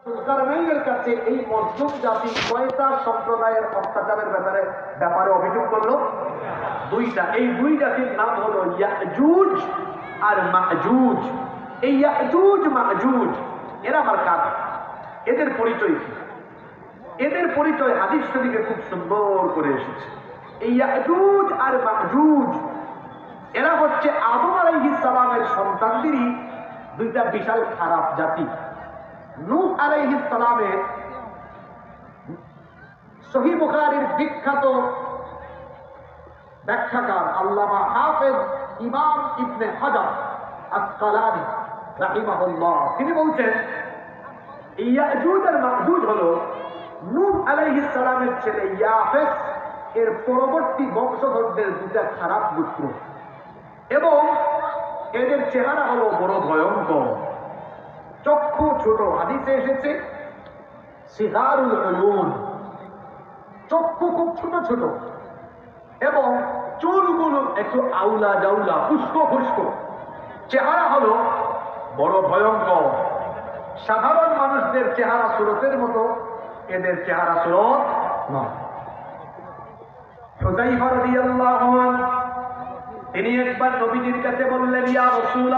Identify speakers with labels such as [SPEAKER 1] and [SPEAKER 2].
[SPEAKER 1] যুলকারনাইনের কাছে এই মজলুম জাতি কয়টা সম্প্রদায়ের অত্যাচারের ব্যাপারে অভিযোগ করলো? দুইটা। এই দুই জাতির নাম হলো ইয়াজুজ আর মাজুজ। এই ইয়াজুজ মাজুজ এরা আমার কাজ। এদের পরিচয় কি? এদের পরিচয় হাদিস শরীফে খুব সুন্দর করে এসেছে। এই ইয়াজুজ আর মাজুজ এরা হচ্ছে আদম আলাইহিস সালামের সন্তানদেরই দুইটা বিশাল খারাপ জাতি। নূহ আলাইহিস সালামের সহিহ বুখারীর বিখ্যাত ব্যাখ্যাকার আল্লামা হাফেজ ইমাম ইবনে হাজার আসকালানী রাহিমাহুল্লাহ তিনি বলছেন ইয়াজুজ আর মাজুজ হলো নূহ আলাইহিস সালামের ছেলে ইয়াফেস এর পরবর্তী বংশধরদের দুটা খারাপ গোত্র এবং এদের চেহারা হলো বড় ভয়ঙ্কর, চক্ষু ছোট। হাদিসে এসেছে সিগারুল উয়ুন, চক্ষু খুব ছোট ছোট এবং চুলগুলো একটু আউলা জাউলা উস্কো খুস্কো। চেহারা হলো বড় ভয়ঙ্কর। সাধারণ মানুষদের চেহারা সুরতের মতো এদের চেহারা সুরত নয়। হুযায়ফা রাদিয়াল্লাহু আনহু তিনি একবার নবীজির কাছে বললেন, ইয়া রাসূলুল্লাহ